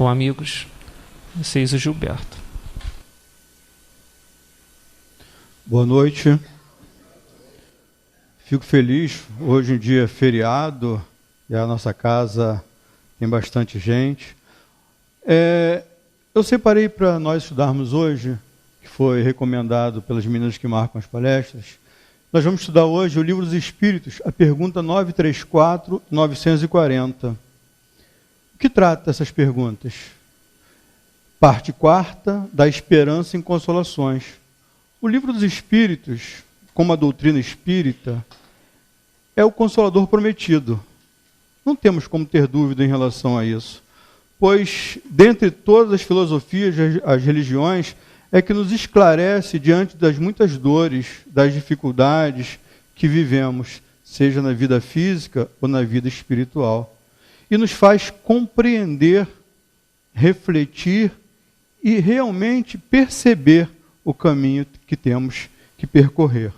Bom, amigos, Ceiso Gilberto. Boa noite. Fico feliz, hoje em dia é feriado, e a nossa casa tem bastante gente. Eu separei para nós estudarmos hoje, que foi recomendado pelas meninas que marcam as palestras. Nós vamos estudar hoje o Livro dos Espíritos, a pergunta 934, 940. O que trata essas perguntas? Parte 4 da esperança em consolações. O Livro dos Espíritos, como a doutrina espírita, é o consolador prometido. Não temos como ter dúvida em relação a isso, pois, dentre todas as filosofias, as religiões, é que nos esclarece diante das muitas dores, das dificuldades que vivemos, seja na vida física ou na vida espiritual, e nos faz compreender, refletir e realmente perceber o caminho que temos que percorrer.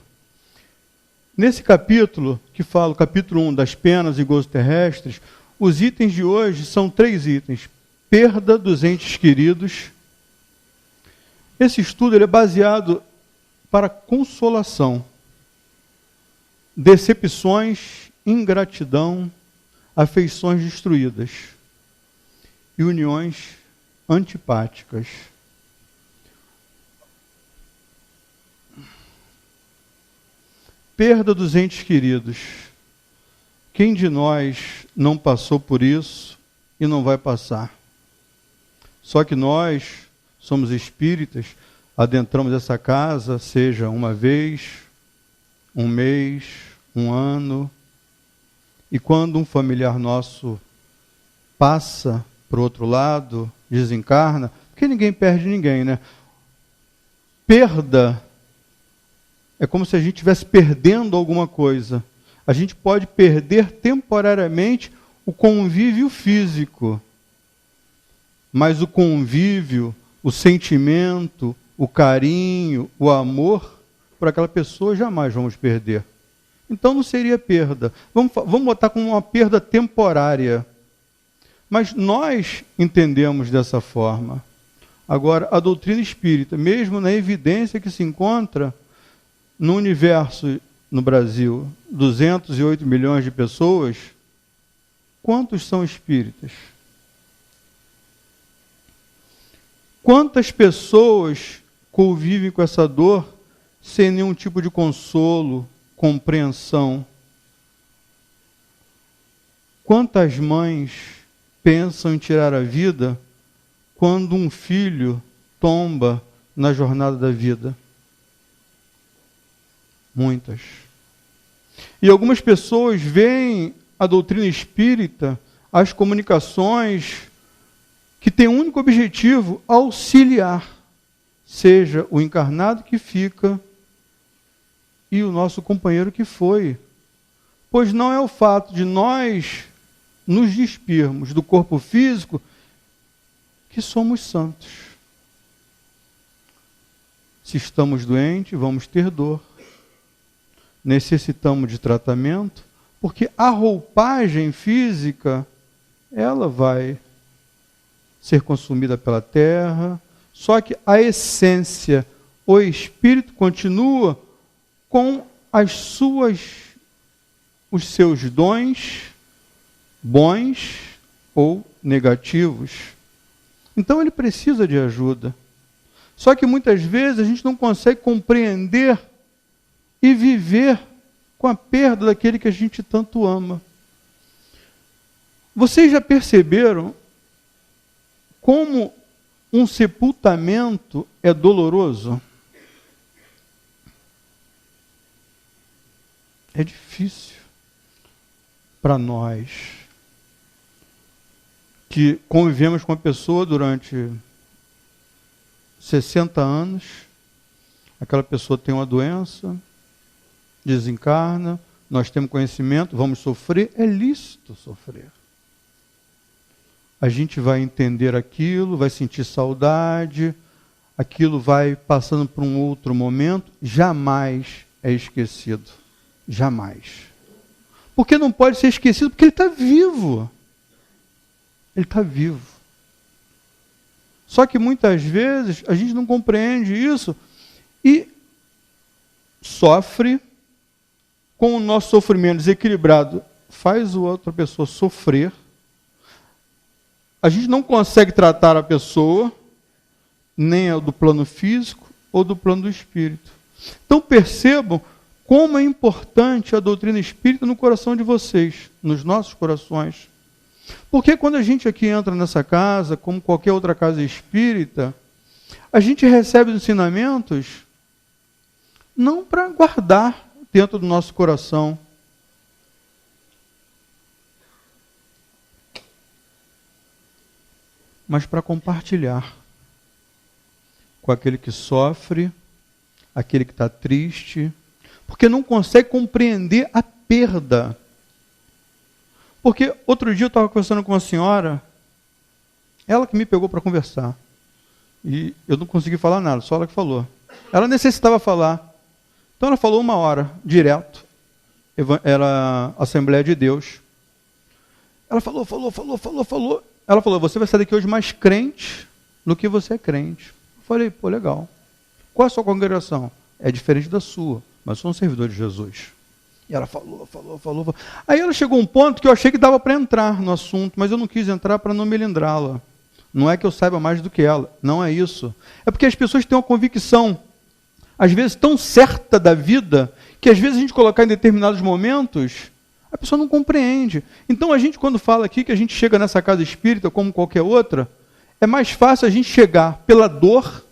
Nesse capítulo, que fala o capítulo 1 das penas e gozos terrestres, os itens de hoje são 3 itens. Perda dos entes queridos. Esse estudo ele é baseado para consolação, decepções, ingratidão, afeições destruídas e uniões antipáticas. Perda dos entes queridos. Quem de nós não passou por isso e não vai passar? Só que nós somos espíritas, adentramos essa casa, seja uma vez, um mês, um ano, e quando um familiar nosso passa para o outro lado, desencarna, porque ninguém perde ninguém, né? Perda é como se a gente estivesse perdendo alguma coisa. A gente pode perder temporariamente o convívio físico, mas o convívio, o sentimento, o carinho, o amor, por aquela pessoa jamais vamos perder. Então não seria perda. Vamos botar como uma perda temporária. Mas nós entendemos dessa forma. Agora, a doutrina espírita, mesmo na evidência que se encontra no universo, no Brasil, 208 milhões de pessoas, quantos são espíritas? Quantas pessoas convivem com essa dor sem nenhum tipo de consolo, compreensão? Quantas mães pensam em tirar a vida quando um filho tomba na jornada da vida? Muitas. E algumas pessoas veem a doutrina espírita, as comunicações, que tem um único objetivo: auxiliar, seja o encarnado que fica e o nosso companheiro que foi. Pois não é o fato de nós nos despirmos do corpo físico que somos santos. Se estamos doentes, vamos ter dor. Necessitamos de tratamento, porque a roupagem física, ela vai ser consumida pela terra, só que a essência, o espírito continua com os seus dons, bons ou negativos. Então ele precisa de ajuda. Só que muitas vezes a gente não consegue compreender e viver com a perda daquele que a gente tanto ama. Vocês já perceberam como um sepultamento é doloroso? É difícil para nós que convivemos com a pessoa durante 60 anos, aquela pessoa tem uma doença, desencarna, nós temos conhecimento, vamos sofrer, é lícito sofrer. A gente vai entender aquilo, vai sentir saudade, aquilo vai passando por um outro momento, jamais é esquecido. Jamais. Porque não pode ser esquecido, porque ele está vivo. Ele está vivo. Só que muitas vezes a gente não compreende isso e sofre com o nosso sofrimento desequilibrado, faz a outra pessoa sofrer. A gente não consegue tratar a pessoa, nem do plano físico ou do plano do espírito. Então percebam como é importante a doutrina espírita no coração de vocês, nos nossos corações. Porque quando a gente aqui entra nessa casa, como qualquer outra casa espírita, a gente recebe os ensinamentos não para guardar dentro do nosso coração, mas para compartilhar com aquele que sofre, aquele que está triste, porque não consegue compreender a perda. Porque outro dia eu estava conversando com uma senhora, ela que me pegou para conversar, e eu não consegui falar nada, só ela que falou. Ela necessitava falar, então ela falou 1 hora, direto, era Assembleia de Deus. Ela falou. Ela falou, você vai sair daqui hoje mais crente do que você é crente. Eu falei, pô, legal. Qual é a sua congregação? É diferente da sua, mas eu sou um servidor de Jesus. E ela falou. Aí ela chegou a um ponto que eu achei que dava para entrar no assunto, mas eu não quis entrar para não melindrá-la. Não é que eu saiba mais do que ela, não é isso. É porque as pessoas têm uma convicção, às vezes tão certa da vida, que às vezes a gente colocar em determinados momentos, a pessoa não compreende. Então a gente, quando fala aqui que a gente chega nessa casa espírita, como qualquer outra, é mais fácil a gente chegar pela dor,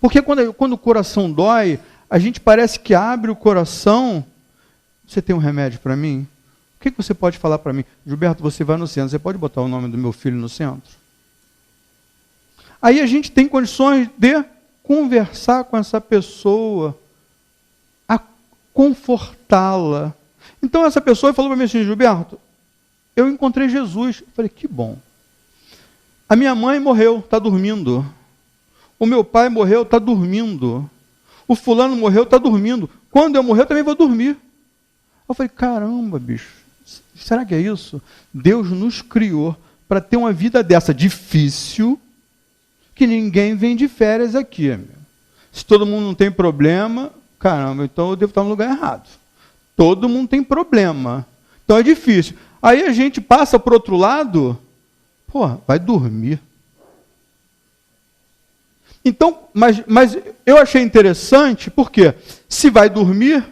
porque quando o coração dói, a gente parece que abre o coração. Você tem um remédio para mim? O que você pode falar para mim? Gilberto, você vai no centro, você pode botar o nome do meu filho no centro? Aí a gente tem condições de conversar com essa pessoa, a confortá-la. Então essa pessoa falou para mim assim, Gilberto, eu encontrei Jesus. Eu falei, que bom. A minha mãe morreu, está dormindo. O meu pai morreu, está dormindo. O fulano morreu, está dormindo. Quando eu morrer, eu também vou dormir. Eu falei, caramba, bicho, será que é isso? Deus nos criou para ter uma vida dessa difícil, que ninguém vem de férias aqui. Meu. Se todo mundo não tem problema, caramba, então eu devo estar no lugar errado. Todo mundo tem problema. Então é difícil. Aí a gente passa para o outro lado, vai dormir. Então, mas eu achei interessante, porque se vai dormir,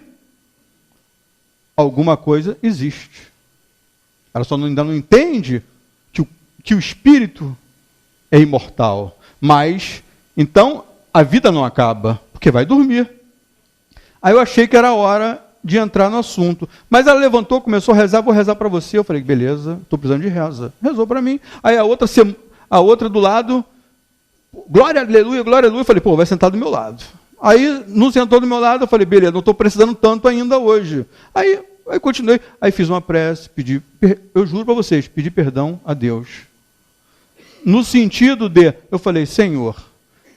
alguma coisa existe. Ela só ainda não entende que o espírito é imortal. Mas, então, a vida não acaba, porque vai dormir. Aí eu achei que era a hora de entrar no assunto. Mas ela levantou, começou a rezar, vou rezar para você. Eu falei, beleza, estou precisando de reza. Rezou para mim. Aí a outra do lado, glória, aleluia. Eu falei, vai sentar do meu lado. Aí não sentou do meu lado, eu falei, beleza, não estou precisando tanto ainda hoje. Aí continuei, aí fiz uma prece, eu juro para vocês, pedi perdão a Deus. No sentido eu falei, Senhor,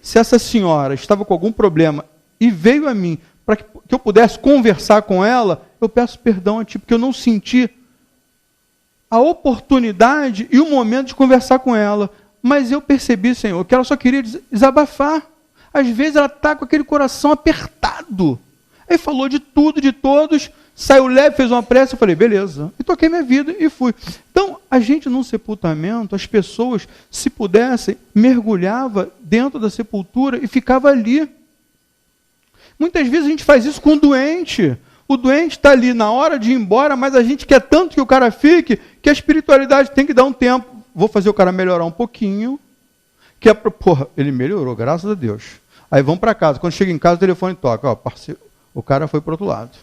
se essa senhora estava com algum problema e veio a mim para que eu pudesse conversar com ela, eu peço perdão a Ti, porque eu não senti a oportunidade e o momento de conversar com ela. Mas eu percebi, Senhor, que ela só queria desabafar. Às vezes ela está com aquele coração apertado. Aí falou de tudo, de todos, saiu leve, fez uma prece, eu falei, beleza. E toquei minha vida e fui. Então, a gente num sepultamento, as pessoas, se pudessem, mergulhava dentro da sepultura e ficava ali. Muitas vezes a gente faz isso com o doente. O doente está ali na hora de ir embora, mas a gente quer tanto que o cara fique, que a espiritualidade tem que dar um tempo. Vou fazer o cara melhorar um pouquinho, que ele melhorou, graças a Deus. Aí vamos para casa. Quando chega em casa, o telefone toca. Parceiro, o cara foi para o outro lado.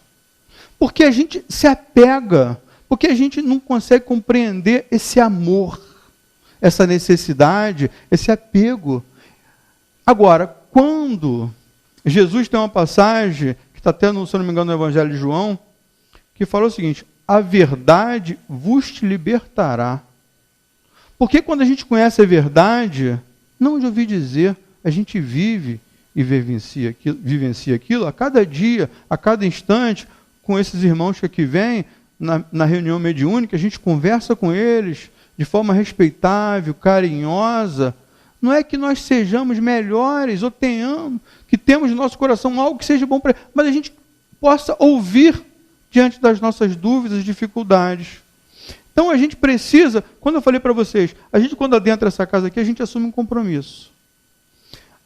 Porque a gente se apega, porque a gente não consegue compreender esse amor, essa necessidade, esse apego. Agora, quando Jesus tem uma passagem, que está até, se eu não me engano, no Evangelho de João, que fala o seguinte, a verdade vos libertará. Porque quando a gente conhece a verdade, não de ouvir dizer, a gente vive e vivencia aquilo a cada dia, a cada instante, com esses irmãos que aqui vêm, na reunião mediúnica, a gente conversa com eles de forma respeitável, carinhosa, Não é que nós sejamos melhores ou que temos no nosso coração algo que seja bom para ele, mas a gente possa ouvir diante das nossas dúvidas e dificuldades. Então a gente precisa, quando eu falei para vocês, a gente quando adentra essa casa aqui, a gente assume um compromisso.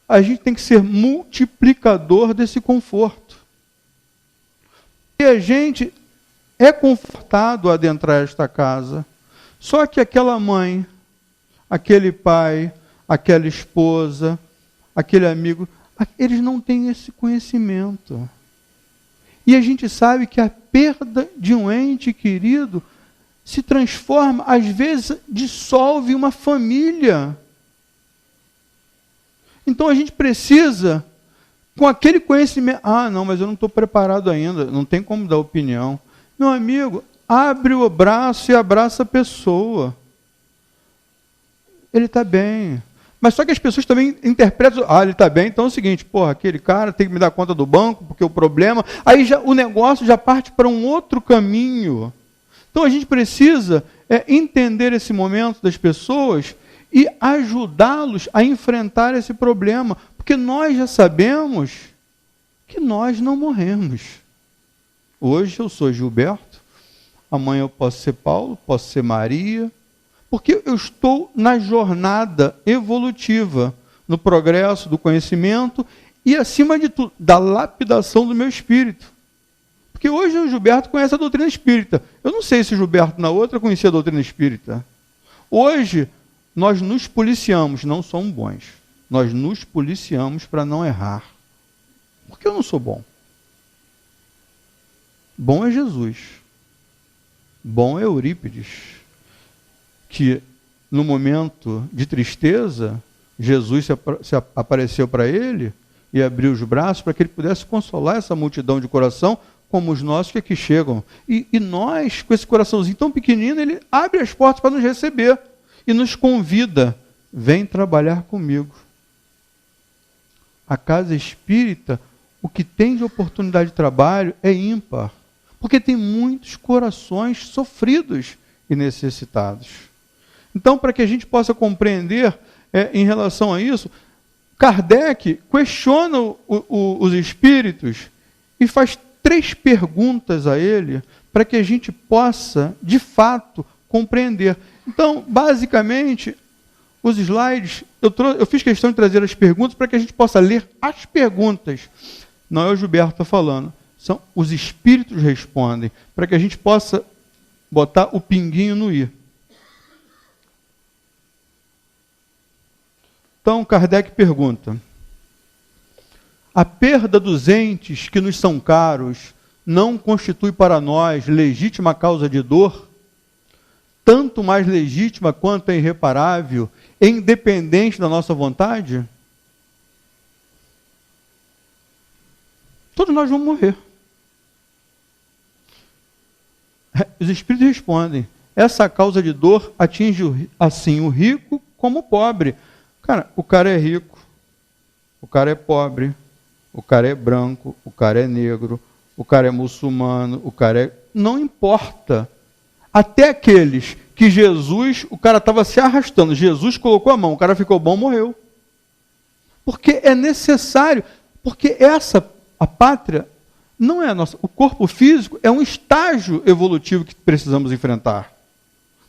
A gente tem que ser multiplicador desse conforto. E a gente é confortado a adentrar esta casa. Só que aquela mãe, aquele pai, aquela esposa, aquele amigo, eles não têm esse conhecimento. E a gente sabe que a perda de um ente querido se transforma, às vezes, dissolve uma família. Então a gente precisa, com aquele conhecimento, não, mas eu não estou preparado ainda, não tem como dar opinião. Meu amigo, abre o braço e abraça a pessoa. Ele está bem. Mas só que as pessoas também interpretam, ele está bem, então é o seguinte, aquele cara tem que me dar conta do banco, porque o problema... Aí o negócio já parte para um outro caminho. Então a gente precisa entender esse momento das pessoas e ajudá-los a enfrentar esse problema, porque nós já sabemos que nós não morremos. Hoje eu sou Gilberto, amanhã eu posso ser Paulo, posso ser Maria, porque eu estou na jornada evolutiva, no progresso do conhecimento e, acima de tudo, da lapidação do meu espírito. Porque hoje o Gilberto conhece a doutrina espírita. Eu não sei se o Gilberto na outra conhecia a doutrina espírita. Hoje, nós nos policiamos, não somos bons. Nós nos policiamos para não errar. Porque eu não sou bom. Bom é Jesus. Bom é Eurípides. Que no momento de tristeza, Jesus se apareceu para ele e abriu os braços para que ele pudesse consolar essa multidão de coração, como os nossos que aqui chegam. E nós, com esse coraçãozinho tão pequenino, ele abre as portas para nos receber e nos convida, vem trabalhar comigo. A casa espírita, o que tem de oportunidade de trabalho é ímpar, porque tem muitos corações sofridos e necessitados. Então, para que a gente possa compreender em relação a isso, Kardec questiona os espíritos e faz 3 perguntas a ele para que a gente possa, de fato, compreender. Então, basicamente, os slides, eu fiz questão de trazer as perguntas para que a gente possa ler as perguntas. Não é o Gilberto que está falando, são os espíritos respondem, para que a gente possa botar o pinguinho no i. Então, Kardec pergunta: a perda dos entes que nos são caros não constitui para nós legítima causa de dor, tanto mais legítima quanto é irreparável, independente da nossa vontade? Todos nós vamos morrer. Os espíritos respondem: essa causa de dor atinge assim o rico como o pobre. Cara, o cara é rico, o cara é pobre, o cara é branco, o cara é negro, o cara é muçulmano, o cara é... Não importa. Até aqueles que Jesus, o cara estava se arrastando, Jesus colocou a mão, o cara ficou bom, morreu. Porque é necessário, porque a pátria, não é a nossa. O corpo físico é um estágio evolutivo que precisamos enfrentar.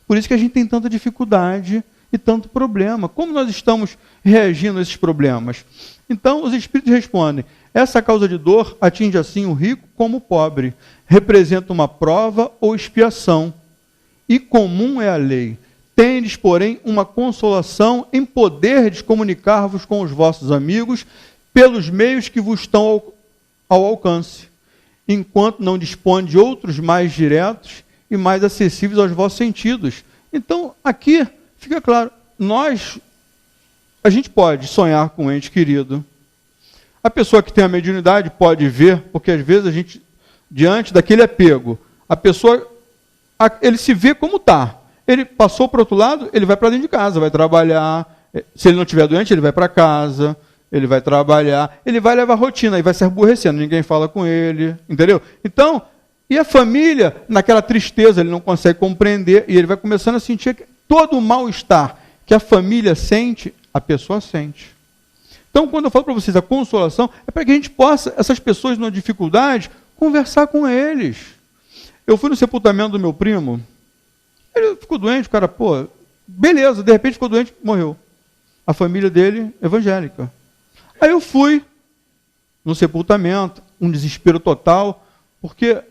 Por isso que a gente tem tanta dificuldade e tanto problema. Como nós estamos reagindo a esses problemas? Então, os espíritos respondem: essa causa de dor atinge assim o rico como o pobre. Representa uma prova ou expiação. E comum é a lei. Tendes, porém, uma consolação em poderdes comunicar-vos com os vossos amigos pelos meios que vos estão ao alcance, enquanto não dispõe de outros mais diretos e mais acessíveis aos vossos sentidos. Então, aqui fica claro, a gente pode sonhar com um ente querido. A pessoa que tem a mediunidade pode ver, porque às vezes a gente, diante daquele apego, a pessoa, ele se vê como está. Ele passou para o outro lado, ele vai para dentro de casa, vai trabalhar. Se ele não estiver doente, ele vai para casa, ele vai trabalhar, ele vai levar rotina, e vai se aborrecendo, ninguém fala com ele, entendeu? Então, e a família, naquela tristeza, ele não consegue compreender, e ele vai começando a sentir todo o mal-estar que a família sente, a pessoa sente. Então, quando eu falo para vocês a consolação, é para que a gente possa, essas pessoas numa dificuldade, conversar com eles. Eu fui no sepultamento do meu primo, ele ficou doente, o cara, beleza, de repente ficou doente, morreu. A família dele, evangélica. Aí eu fui no sepultamento, um desespero total, porque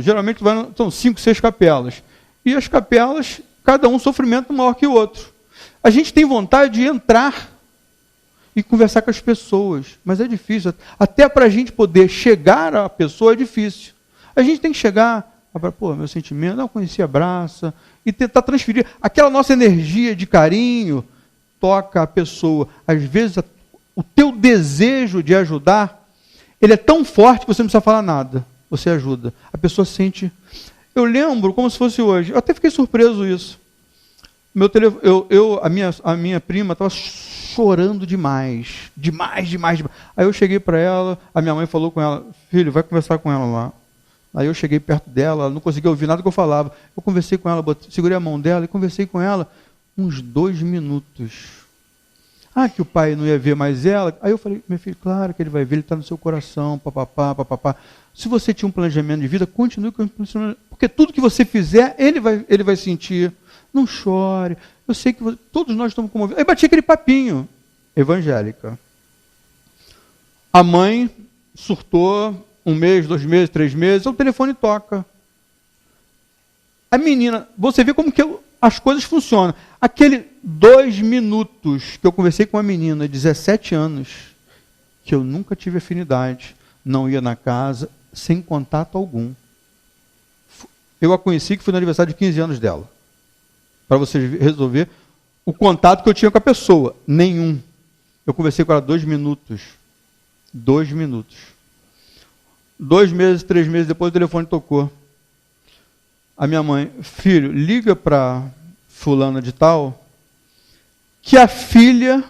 geralmente são 5, 6 capelas. E as capelas, cada um sofrimento maior que o outro. A gente tem vontade de entrar e conversar com as pessoas, mas é difícil. Até para a gente poder chegar à pessoa é difícil. A gente tem que chegar, meu sentimento, não conhecia, abraça, e tentar transferir aquela nossa energia de carinho, toca a pessoa. Às vezes, o teu desejo de ajudar, ele é tão forte que você não precisa falar nada. Você ajuda. A pessoa sente... Eu lembro como se fosse hoje. Eu até fiquei surpreso isso. A minha prima estava chorando demais. Demais. Aí eu cheguei para ela, a minha mãe falou com ela, filho, vai conversar com ela lá. Aí eu cheguei perto dela, ela não conseguia ouvir nada que eu falava. Eu conversei com ela, segurei a mão dela e conversei com ela uns 2 minutos. Que o pai não ia ver mais ela. Aí eu falei, meu filho, claro que ele vai ver, ele está no seu coração, papapá. Se você tinha um planejamento de vida, continue com o planejamento, porque tudo que você fizer, ele vai sentir. Não chore. Eu sei que todos nós estamos comovidos. Aí bati aquele papinho, evangélica. A mãe surtou 1 mês, 2 meses, 3 meses, o telefone toca. A menina, você vê como que as coisas funcionam. Aquele 2 minutos que eu conversei com uma menina de 17 anos, que eu nunca tive afinidade, não ia na casa, sem contato algum. Eu a conheci que foi no aniversário de 15 anos dela. Para você resolver o contato que eu tinha com a pessoa. Nenhum. Eu conversei com ela 2 minutos. 2 minutos. 2 meses, 3 meses depois o telefone tocou. A minha mãe, filho, liga para fulana de tal, que a filha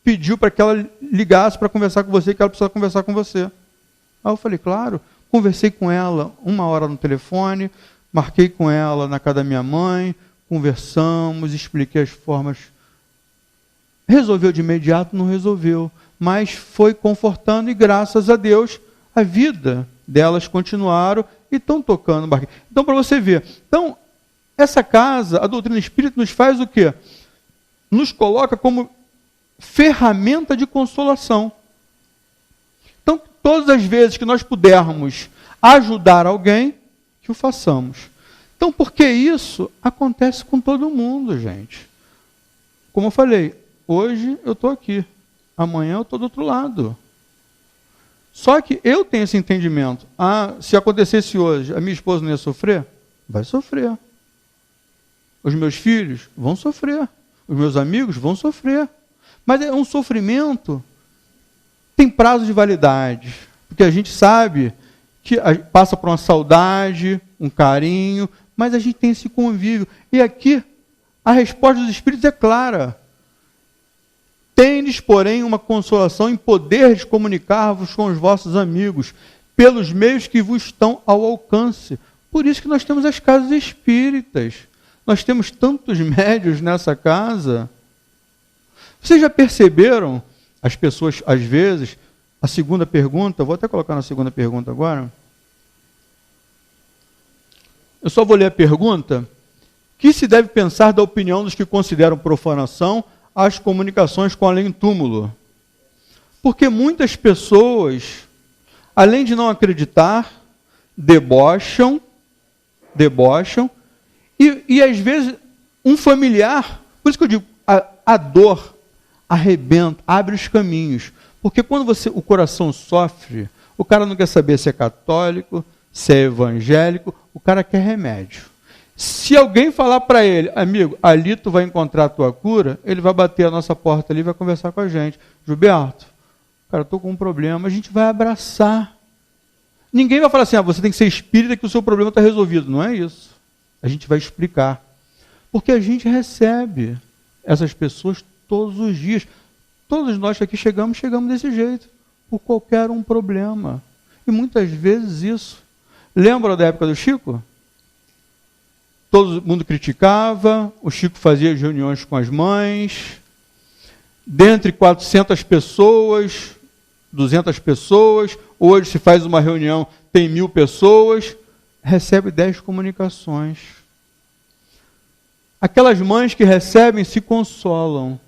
pediu para que ela ligasse para conversar com você, que ela precisa conversar com você. Aí eu falei, claro, conversei com ela 1 hora no telefone, marquei com ela na casa da minha mãe, conversamos, expliquei as formas. Resolveu de imediato? Não resolveu, mas foi confortando e graças a Deus a vida delas continuaram e estão tocando barquinho. Então, para você ver, essa casa, a doutrina espírita nos faz o quê? Nos coloca como ferramenta de consolação. Então, todas as vezes que nós pudermos ajudar alguém, que o façamos. Então, porque isso acontece com todo mundo, gente. Como eu falei, hoje eu estou aqui, amanhã eu estou do outro lado. Só que eu tenho esse entendimento. Se acontecesse hoje, a minha esposa não ia sofrer? Vai sofrer. Os meus filhos vão sofrer. Os meus amigos vão sofrer. Mas é um sofrimento, tem prazo de validade. Porque a gente sabe que passa por uma saudade, um carinho, mas a gente tem esse convívio. E aqui, a resposta dos Espíritos é clara. Tendes, porém, uma consolação em poder de comunicar-vos com os vossos amigos, pelos meios que vos estão ao alcance. Por isso que nós temos as casas espíritas. Nós temos tantos médios nessa casa. Vocês já perceberam, as pessoas, às vezes, a segunda pergunta, vou até colocar na segunda pergunta agora. Eu só vou ler a pergunta. Que se deve pensar da opinião dos que consideram profanação as comunicações com além-túmulo? Porque muitas pessoas, além de não acreditar, debocham, e às vezes um familiar, por isso que eu digo, a dor arrebenta, abre os caminhos. Porque quando o coração sofre, o cara não quer saber se é católico, se é evangélico, o cara quer remédio. Se alguém falar para ele, amigo, ali tu vai encontrar a tua cura, ele vai bater a nossa porta ali e vai conversar com a gente. Gilberto, cara, estou com um problema, a gente vai abraçar. Ninguém vai falar assim, você tem que ser espírita que o seu problema está resolvido. Não é isso. A gente vai explicar. Porque a gente recebe essas pessoas todos os dias. Todos nós que aqui chegamos desse jeito, por qualquer um problema. E muitas vezes isso. Lembra da época do Chico? todo mundo criticava, o Chico fazia as reuniões com as mães, dentre 400 pessoas, 200 pessoas, hoje se faz uma reunião, tem 1000 pessoas, recebe 10 comunicações. Aquelas mães que recebem se consolam.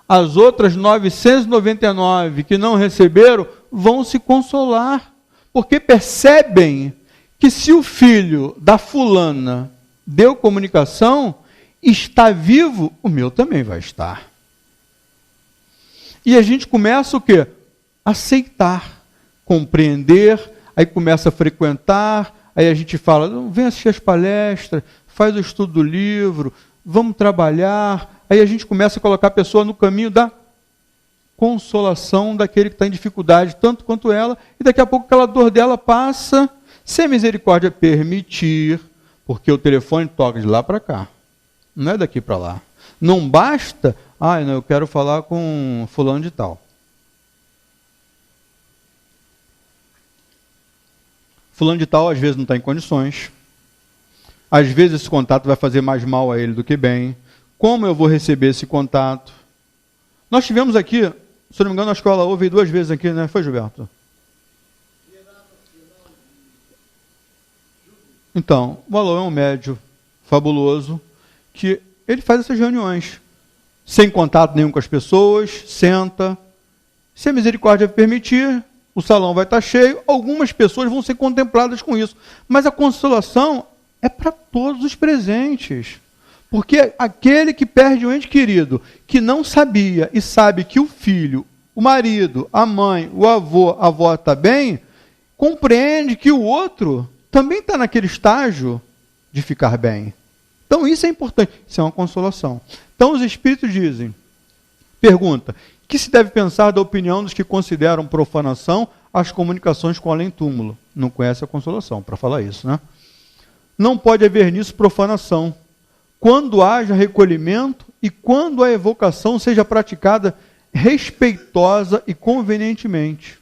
As outras 999 que não receberam vão se consolar, porque percebem que se o filho da fulana deu comunicação, está vivo, o meu também vai estar. E a gente começa o quê? Aceitar, compreender, aí começa a frequentar, aí a gente fala, vem assistir as palestras, faz o estudo do livro, vamos trabalhar, aí a gente começa a colocar a pessoa no caminho da consolação daquele que está em dificuldade, tanto quanto ela, e daqui a pouco aquela dor dela passa, se a misericórdia permitir, porque o telefone toca de lá para cá, não é daqui para lá. Não basta, eu quero falar com fulano de tal. Fulano de tal às vezes não está em condições, às vezes esse contato vai fazer mais mal a ele do que bem. Como eu vou receber esse contato? Nós tivemos aqui, se não me engano, a escola houve 2 vezes aqui, né? Foi, Gilberto? Então, o Alô é um médium fabuloso, que ele faz essas reuniões, sem contato nenhum com as pessoas, senta, se a misericórdia permitir, o salão vai estar cheio, algumas pessoas vão ser contempladas com isso, mas a consolação é para todos os presentes, porque aquele que perde um ente querido, que não sabia e sabe que o filho, o marido, a mãe, o avô, a avó está bem, compreende que o outro também está naquele estágio de ficar bem. Então isso é importante, isso é uma consolação. Então os Espíritos dizem, pergunta, que se deve pensar da opinião dos que consideram profanação as comunicações com além-túmulo? Não conhece a consolação, para falar isso, né? Não pode haver nisso profanação, quando haja recolhimento e quando a evocação seja praticada respeitosa e convenientemente.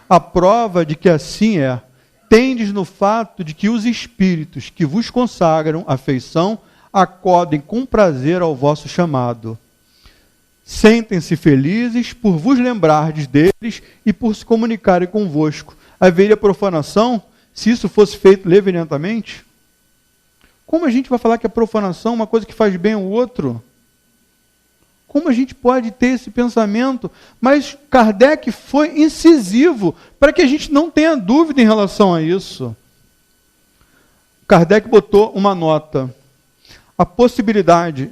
A prova de que assim é, tendes no fato de que os espíritos que vos consagram afeição acodem com prazer ao vosso chamado. Sentem-se felizes por vos lembrardes deles e por se comunicarem convosco. Haveria profanação se isso fosse feito levianamente? Como a gente vai falar que a profanação é uma coisa que faz bem ao outro? Como a gente pode ter esse pensamento? Mas Kardec foi incisivo para que a gente não tenha dúvida em relação a isso. Kardec botou uma nota. A possibilidade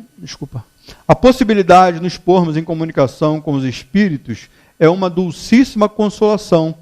de nos pormos em comunicação com os espíritos é uma dulcíssima consolação,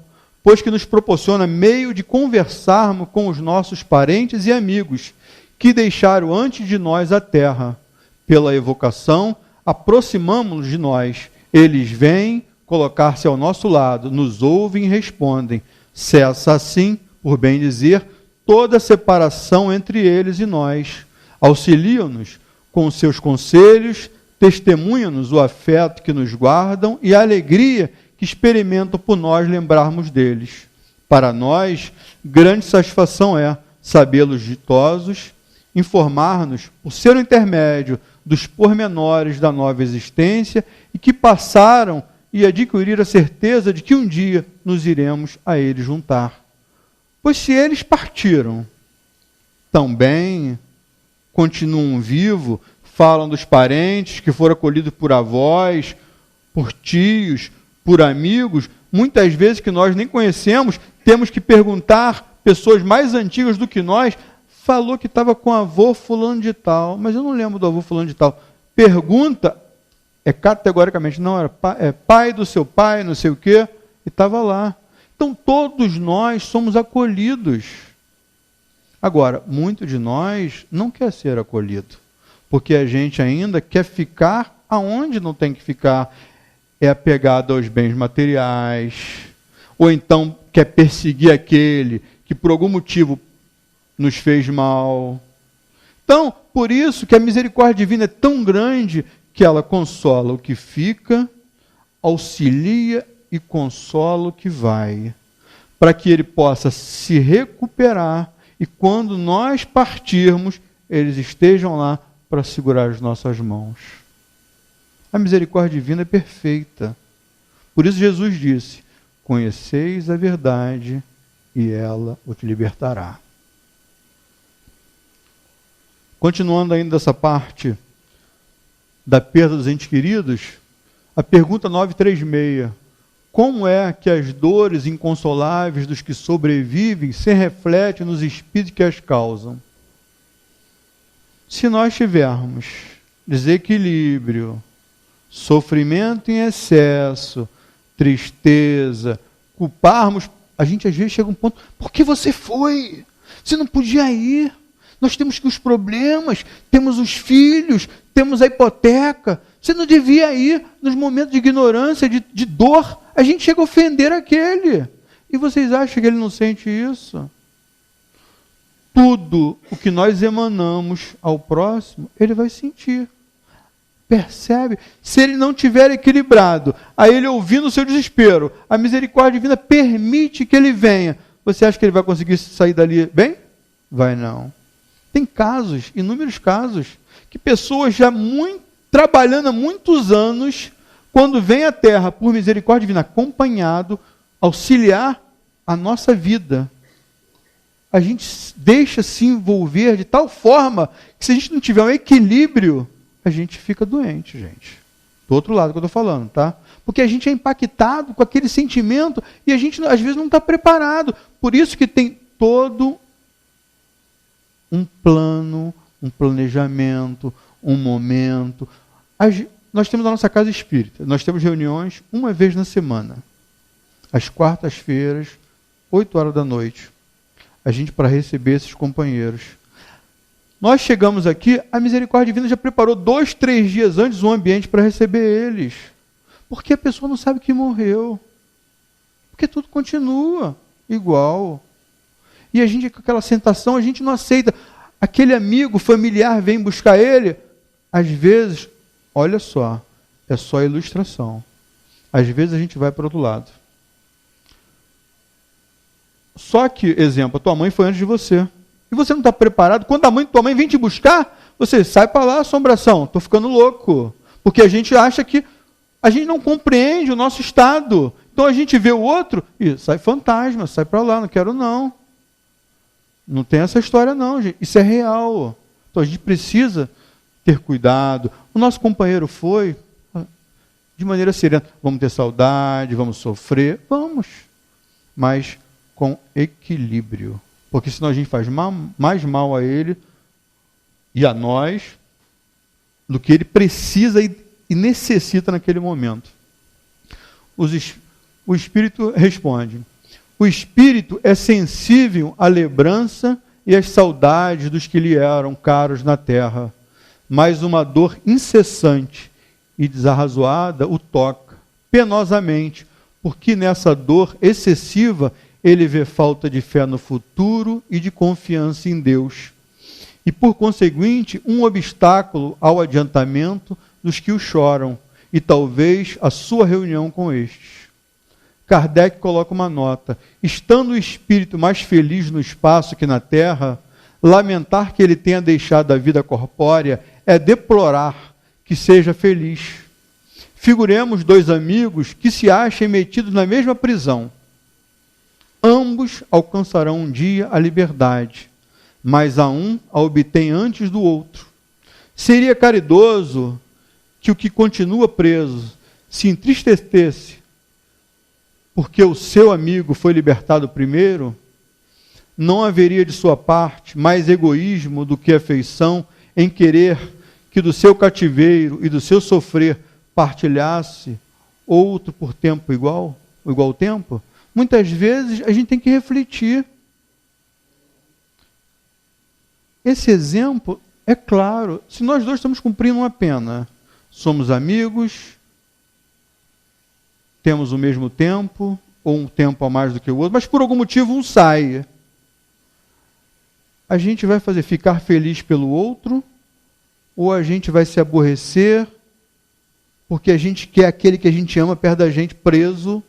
pois que nos proporciona meio de conversarmos com os nossos parentes e amigos, que deixaram antes de nós a terra. Pela evocação, aproximamo-nos de nós. Eles vêm colocar-se ao nosso lado, nos ouvem e respondem. Cessa assim, por bem dizer, toda separação entre eles e nós. Auxiliam-nos com os seus conselhos, testemunham-nos o afeto que nos guardam e a alegria que experimentam por nós lembrarmos deles. Para nós, grande satisfação é sabê-los ditosos, informar-nos, por ser o intermédio dos pormenores da nova existência e que passaram e adquirir a certeza de que um dia nos iremos a eles juntar. Pois se eles partiram, também continuam vivos, falam dos parentes que foram acolhidos por avós, por tios, por amigos, muitas vezes que nós nem conhecemos, temos que perguntar, pessoas mais antigas do que nós, falou que estava com o avô fulano de tal, mas eu não lembro do avô fulano de tal. Pergunta, categoricamente, não, é pai do seu pai, não sei o quê, e estava lá. Então, todos nós somos acolhidos. Agora, muito de nós não quer ser acolhido, porque a gente ainda quer ficar aonde não tem que ficar, é apegado aos bens materiais, ou então quer perseguir aquele que por algum motivo nos fez mal. Então, por isso que a misericórdia divina é tão grande que ela consola o que fica, auxilia e consola o que vai, para que ele possa se recuperar e quando nós partirmos, eles estejam lá para segurar as nossas mãos. A misericórdia divina é perfeita. Por isso Jesus disse: conheceis a verdade e ela o te libertará. Continuando ainda dessa parte da perda dos entes queridos, a pergunta 936. Como é que as dores inconsoláveis dos que sobrevivem se refletem nos espíritos que as causam? Se nós tivermos desequilíbrio, sofrimento em excesso, tristeza, culparmos, a gente às vezes chega a um ponto: por que você foi? Você não podia ir. Nós temos que os problemas, temos os filhos, temos a hipoteca. Você não devia ir. Nos momentos de ignorância, de dor, a gente chega a ofender aquele. E vocês acham que ele não sente isso? Tudo o que nós emanamos ao próximo, ele vai sentir. Percebe? Se ele não tiver equilibrado, a ele ouvindo o seu desespero, a misericórdia divina permite que ele venha. Você acha que ele vai conseguir sair dali bem? Vai não. Tem casos, inúmeros casos, que pessoas já trabalhando há muitos anos, quando vem à Terra, por misericórdia divina, acompanhado, auxiliar a nossa vida, a gente deixa se envolver de tal forma que, se a gente não tiver um equilíbrio, a gente fica doente, gente. Do outro lado que eu estou falando, tá? Porque a gente é impactado com aquele sentimento e a gente, às vezes, não está preparado. Por isso que tem todo um plano, um planejamento, um momento. Nós temos a nossa casa espírita. Nós temos reuniões uma vez na semana. Às quartas-feiras, 8 horas da noite. A gente para receber esses companheiros. Nós chegamos aqui, a misericórdia divina já preparou 2, 3 dias antes um ambiente para receber eles. Porque a pessoa não sabe que morreu. Porque tudo continua igual. E a gente, com aquela sentação, a gente não aceita. Aquele amigo familiar vem buscar ele, às vezes, olha só, é só ilustração. Às vezes a gente vai para o outro lado. Só que, exemplo, a tua mãe foi antes de você. E você não está preparado. Quando a mãe tua mãe vem te buscar, você sai para lá, assombração, estou ficando louco. Porque a gente acha que a gente não compreende o nosso estado. Então a gente vê o outro e sai fantasma, sai para lá, não quero não. Não tem essa história não, gente. Isso é real. Então a gente precisa ter cuidado. O nosso companheiro foi de maneira serena. Vamos ter saudade, vamos sofrer, vamos. Mas com equilíbrio. Porque senão a gente faz mais mal a ele e a nós do que ele precisa e necessita naquele momento. O Espírito responde: o Espírito é sensível à lembrança e às saudades dos que lhe eram caros na terra, mas uma dor incessante e desarrazoada o toca, penosamente, porque nessa dor excessiva ele vê falta de fé no futuro e de confiança em Deus, e por conseguinte um obstáculo ao adiantamento dos que o choram, e talvez a sua reunião com estes. Kardec coloca uma nota: estando o espírito mais feliz no espaço que na terra, lamentar que ele tenha deixado a vida corpórea é deplorar que seja feliz. Figuremos 2 amigos que se achem metidos na mesma prisão. Ambos alcançarão um dia a liberdade, mas a um a obtém antes do outro. Seria caridoso que o que continua preso se entristecesse porque o seu amigo foi libertado primeiro? Não haveria de sua parte mais egoísmo do que afeição em querer que do seu cativeiro e do seu sofrer partilhasse outro por tempo igual tempo? Muitas vezes a gente tem que refletir. Esse exemplo é claro. Se nós dois estamos cumprindo uma pena, somos amigos, temos o mesmo tempo, ou um tempo a mais do que o outro, mas por algum motivo um sai. A gente vai ficar feliz pelo outro, ou a gente vai se aborrecer, porque a gente quer aquele que a gente ama perto da gente preso,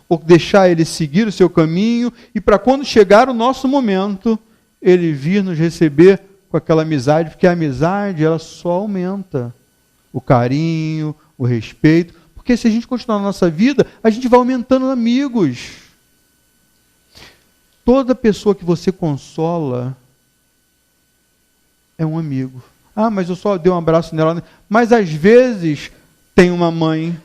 ou deixar ele seguir o seu caminho, e para quando chegar o nosso momento, ele vir nos receber com aquela amizade, porque a amizade ela só aumenta o carinho, o respeito, porque se a gente continuar na nossa vida, a gente vai aumentando amigos. Toda pessoa que você consola é um amigo. Ah, mas eu só dei um abraço nela. Mas às vezes tem uma mãe,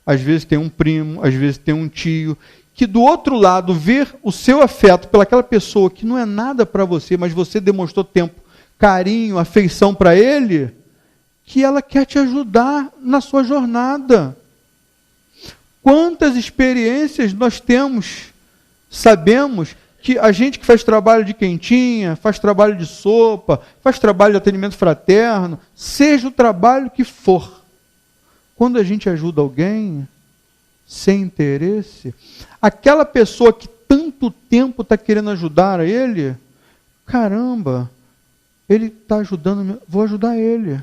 às vezes tem um primo, às vezes tem um tio, que do outro lado ver o seu afeto pelaquela pessoa que não é nada para você, mas você demonstrou tempo, carinho, afeição para ele, que ela quer te ajudar na sua jornada. Quantas experiências nós temos, sabemos que a gente que faz trabalho de quentinha, faz trabalho de sopa, faz trabalho de atendimento fraterno, seja o trabalho que for, quando a gente ajuda alguém sem interesse, aquela pessoa que tanto tempo está querendo ajudar a ele, caramba, ele está ajudando, vou ajudar ele.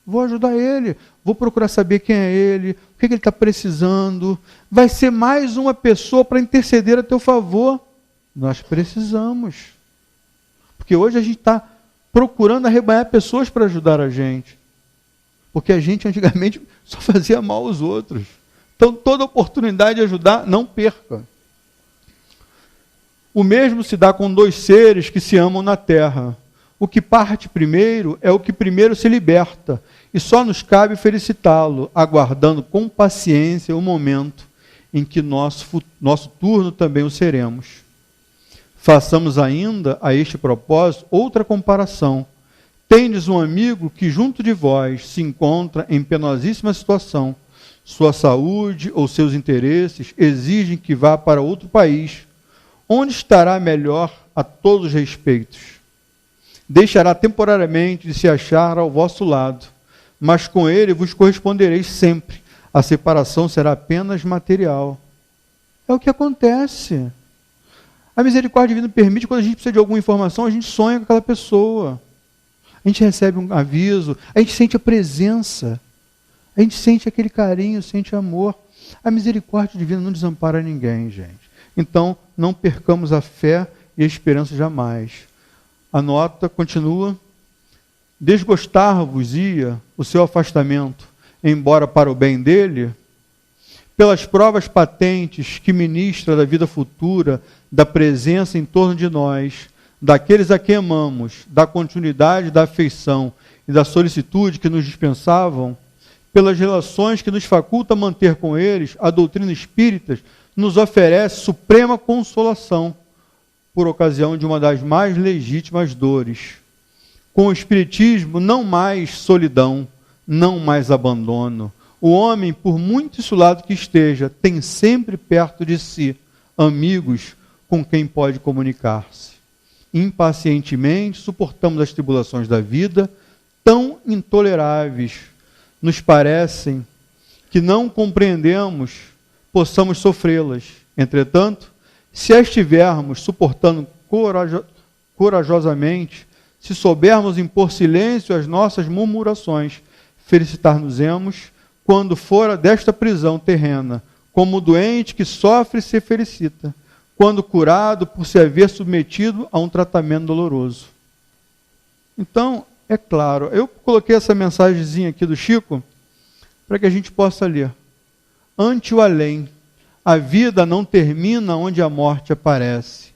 Vou ajudar ele, vou procurar saber quem é ele, o que ele está precisando. Vai ser mais uma pessoa para interceder a teu favor. Nós precisamos. Porque hoje a gente está procurando arrebanhar pessoas para ajudar a gente. Porque a gente antigamente só fazia mal aos outros. Então toda oportunidade de ajudar, não perca. O mesmo se dá com dois seres que se amam na terra. O que parte primeiro é o que primeiro se liberta, e só nos cabe felicitá-lo, aguardando com paciência o momento em que nosso turno também o seremos. Façamos ainda, a este propósito, outra comparação. Tendes um amigo que junto de vós se encontra em penosíssima situação. Sua saúde ou seus interesses exigem que vá para outro país, onde estará melhor a todos os respeitos. Deixará temporariamente de se achar ao vosso lado, mas com ele vos correspondereis sempre. A separação será apenas material. É o que acontece. A misericórdia divina permite, quando a gente precisa de alguma informação, a gente sonha com aquela pessoa. A gente recebe um aviso, a gente sente a presença, a gente sente aquele carinho, sente amor. A misericórdia divina não desampara ninguém, gente. Então, não percamos a fé e a esperança jamais. A nota continua: desgostar-vos-ia o seu afastamento, embora para o bem dele, pelas provas patentes que ministra da vida futura, da presença em torno de nós, daqueles a quem amamos, da continuidade da afeição e da solicitude que nos dispensavam, pelas relações que nos faculta manter com eles, a doutrina espírita nos oferece suprema consolação, por ocasião de uma das mais legítimas dores. Com o Espiritismo, não mais solidão, não mais abandono. O homem, por muito insulado que esteja, tem sempre perto de si amigos com quem pode comunicar-se. Impacientemente suportamos as tribulações da vida, tão intoleráveis nos parecem que não compreendemos, possamos sofrê-las. Entretanto, se as estivermos suportando corajosamente, se soubermos impor silêncio às nossas murmurações, felicitar-nos-emos quando fora desta prisão terrena, como o doente que sofre se felicita, quando curado por se haver submetido a um tratamento doloroso. Então, é claro, eu coloquei essa mensagenzinha aqui do Chico para que a gente possa ler. Ante o além, a vida não termina onde a morte aparece.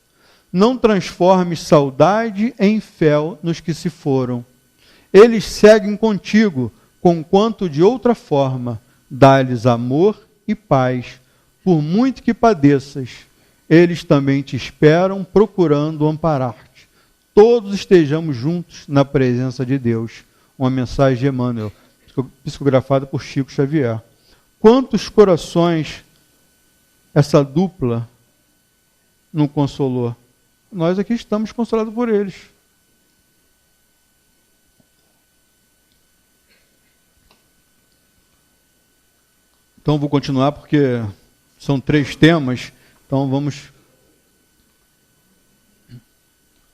Não transformes saudade em fel nos que se foram. Eles seguem contigo, conquanto de outra forma. Dá-lhes amor e paz, por muito que padeças. Eles também te esperam, procurando amparar-te. Todos estejamos juntos na presença de Deus. Uma mensagem de Emmanuel, psicografada por Chico Xavier. Quantos corações essa dupla não consolou? Nós aqui estamos consolados por eles. Então vou continuar porque são 3 temas. Então vamos...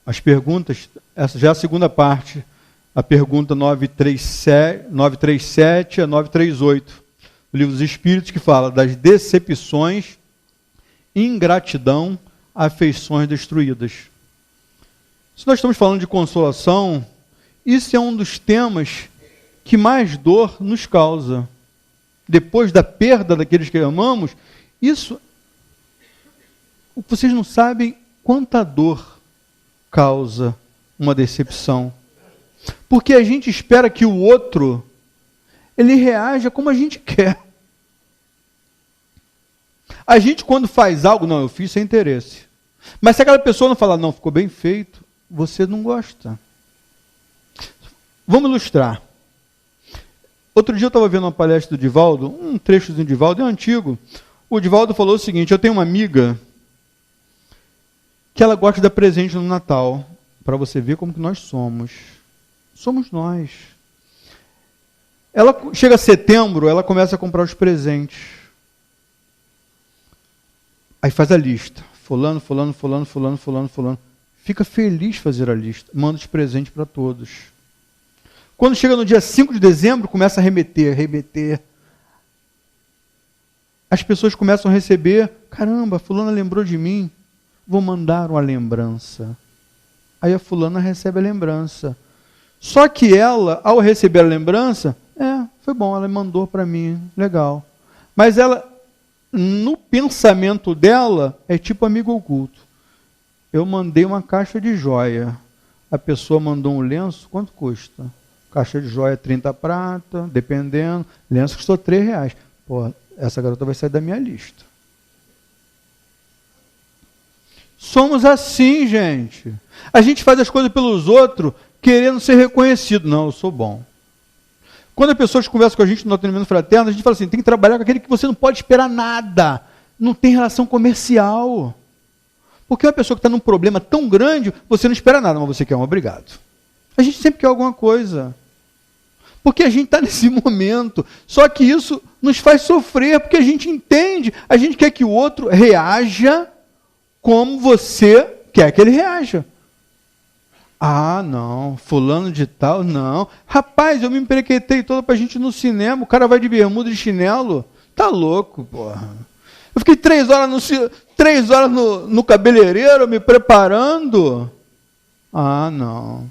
As perguntas, essa já é a segunda parte. A pergunta 937 a 938. Do Livro dos Espíritos, que fala das decepções, ingratidão, afeições destruídas. Se nós estamos falando de consolação, isso é um dos temas que mais dor nos causa. Depois da perda daqueles que amamos, isso, vocês não sabem quanta dor causa uma decepção. Porque a gente espera que o outro, ele reaja como a gente quer. A gente, quando faz algo, não, eu fiz sem interesse. Mas se aquela pessoa não falar, não, ficou bem feito, você não gosta. Vamos ilustrar. Outro dia eu estava vendo uma palestra do Divaldo, um trechozinho do Divaldo, é antigo. O Divaldo falou o seguinte: eu tenho uma amiga que ela gosta de dar presente no Natal, para você ver como que nós somos. Somos nós. Ela chega setembro, ela começa a comprar os presentes. Aí faz a lista. Fulano, fulano, fulano, fulano, fulano, fulano. Fica feliz de fazer a lista. Manda os presentes para todos. Quando chega no dia 5 de dezembro, começa a remeter. As pessoas começam a receber. Caramba, fulana lembrou de mim. Vou mandar uma lembrança. Aí a fulana recebe a lembrança. Só que ela, ao receber a lembrança, foi bom, ela mandou para mim, legal. Mas ela, no pensamento dela, é tipo amigo oculto. Eu mandei uma caixa de joia. A pessoa mandou um lenço, quanto custa? Caixa de joia 30 prata, dependendo. Lenço custou R$3. Pô, essa garota vai sair da minha lista. Somos assim, gente. A gente faz as coisas pelos outros, querendo ser reconhecido. Não, eu sou bom. Quando as pessoas conversam com a gente no atendimento fraterno, a gente fala assim, tem que trabalhar com aquele que você não pode esperar nada. Não tem relação comercial. Porque uma pessoa que está num problema tão grande, você não espera nada, mas você quer um obrigado. A gente sempre quer alguma coisa. Porque a gente está nesse momento. Só que isso nos faz sofrer, porque a gente entende, a gente quer que o outro reaja como você quer que ele reaja. Ah, não, fulano de tal, não. Rapaz, eu me emprequetei toda pra gente ir no cinema, o cara vai de bermuda e de chinelo. Tá louco, porra. Eu fiquei 3 horas no cabeleireiro me preparando. Ah, não.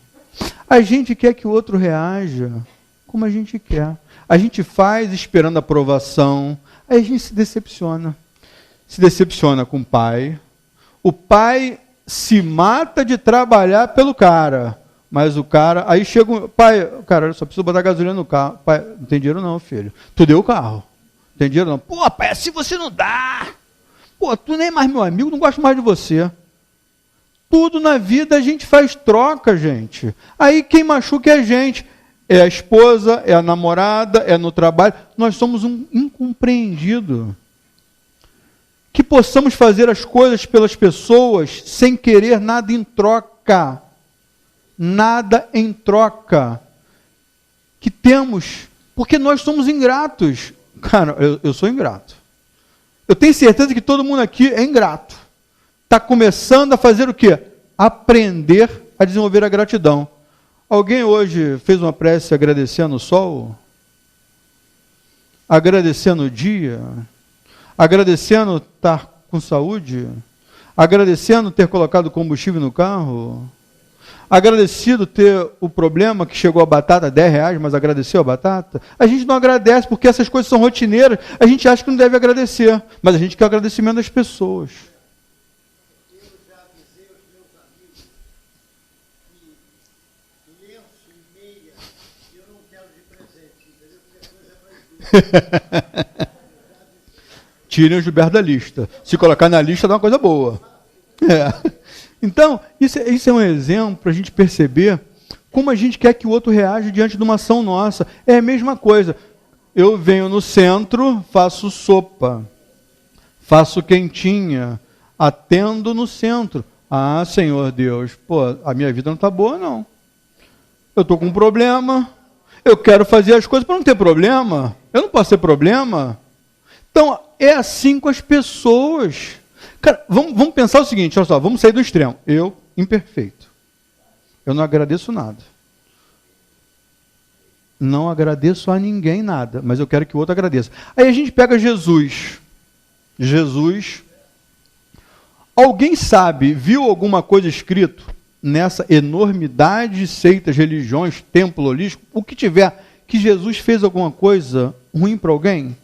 A gente quer que o outro reaja como a gente quer. A gente faz esperando aprovação, aí a gente se decepciona. Se decepciona com o pai. O pai se mata de trabalhar pelo cara, mas o cara, aí chega um pai, cara, eu só preciso botar gasolina no carro. Pai, não tem dinheiro não, filho. Tu deu o carro. Não tem dinheiro não. Pô, pai, assim você não dá. Pô, tu nem é mais meu amigo, não gosto mais de você. Tudo na vida a gente faz troca, gente. Aí quem machuca é a gente. É a esposa, é a namorada, é no trabalho. Nós somos um incompreendido. Que possamos fazer as coisas pelas pessoas sem querer nada em troca. Nada em troca. Que temos, porque nós somos ingratos. Cara, eu sou ingrato. Eu tenho certeza que todo mundo aqui é ingrato. Está começando a fazer o quê? Aprender a desenvolver a gratidão. Alguém hoje fez uma prece agradecendo o sol? Agradecendo o dia? Agradecendo estar com saúde? Agradecendo ter colocado combustível no carro? Agradecido ter o problema que chegou a batata, R$10, mas agradeceu a batata? A gente não agradece porque essas coisas são rotineiras, a gente acha que não deve agradecer, mas a gente quer o agradecimento das pessoas. Eu já avisei aos meus amigos que lenço e meia eu não quero de presente, entendeu? Porque a coisa é para as duas. Tirem o Gilberto da lista. Se colocar na lista, dá uma coisa boa. Então, isso é um exemplo para a gente perceber como a gente quer que o outro reaja diante de uma ação nossa. É a mesma coisa. Eu venho no centro, faço sopa, faço quentinha, atendo no centro. Ah, Senhor Deus, pô, a minha vida não está boa, não. Eu estou com um problema, eu quero fazer as coisas para não ter problema. Eu não posso ter problema. Então, é assim com as pessoas. Cara, vamos pensar o seguinte, olha só, vamos sair do extremo. Eu, imperfeito. Eu não agradeço nada. Não agradeço a ninguém nada, mas eu quero que o outro agradeça. Aí a gente pega Jesus. Jesus, alguém sabe, viu alguma coisa escrito nessa enormidade de seitas, religiões, templo holístico, o que tiver, que Jesus fez alguma coisa ruim para alguém?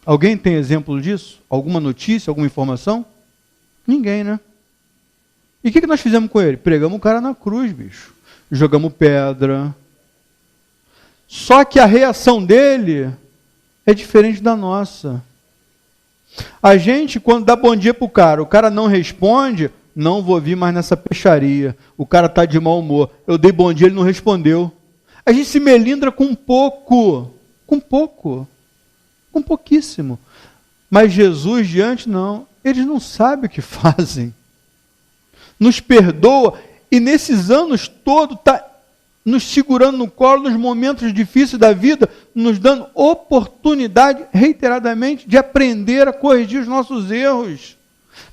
Alguém tem exemplo disso? Alguma notícia, alguma informação? Ninguém, né? E o que nós fizemos com ele? Pregamos o cara na cruz, bicho. Jogamos pedra. Só que a reação dele é diferente da nossa. A gente, quando dá bom dia pro cara, o cara não responde, não vou vir mais nessa peixaria. O cara está de mau humor. Eu dei bom dia, ele não respondeu. A gente se melindra com pouco. Com pouquíssimo. Mas Jesus diante, não. Eles não sabem o que fazem. Nos perdoa e nesses anos todos está nos segurando no colo nos momentos difíceis da vida, nos dando oportunidade reiteradamente de aprender a corrigir os nossos erros.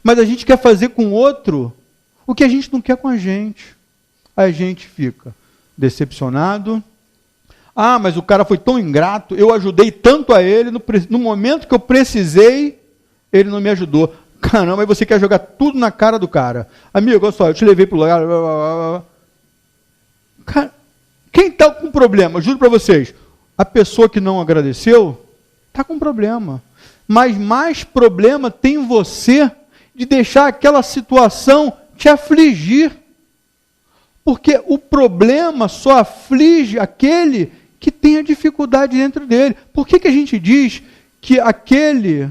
Mas a gente quer fazer com o outro o que a gente não quer com a gente. A gente fica decepcionado. Ah, mas o cara foi tão ingrato, eu ajudei tanto a ele, no momento que eu precisei, ele não me ajudou. Caramba, aí você quer jogar tudo na cara do cara. Amigo, olha só, eu te levei para o lugar. Cara, quem está com problema? Juro para vocês, a pessoa que não agradeceu, está com problema. Mas mais problema tem você de deixar aquela situação te afligir. Porque o problema só aflige aquele que tem a dificuldade dentro dele. Por que a gente diz que aquele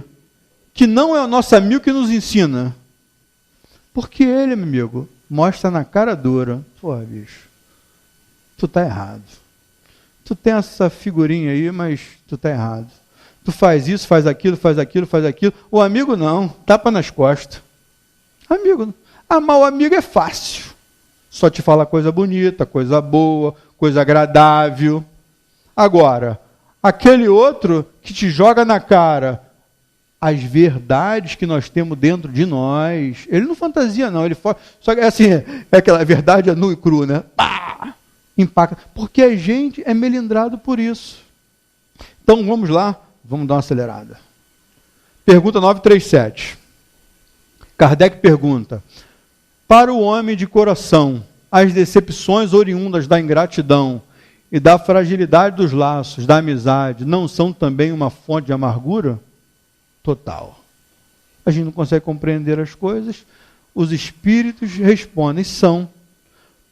que não é o nosso amigo que nos ensina? Porque ele, meu amigo, mostra na cara dura. Pô, bicho, tu tá errado. Tu tem essa figurinha aí, mas tu tá errado. Tu faz isso, faz aquilo, faz aquilo, faz aquilo. O amigo não, tapa nas costas. Amigo, amar o amigo é fácil. Só te fala coisa bonita, coisa boa, coisa agradável. Agora, aquele outro que te joga na cara as verdades que nós temos dentro de nós, ele não fantasia não, ele só que é assim, é aquela verdade é nua e crua, né? Pá! Impacta, porque a gente é melindrado por isso. Então vamos lá, vamos dar uma acelerada. Pergunta 937. Kardec pergunta: para o homem de coração, as decepções oriundas da ingratidão e da fragilidade dos laços, da amizade, não são também uma fonte de amargura? Total. A gente não consegue compreender as coisas, os espíritos respondem, são.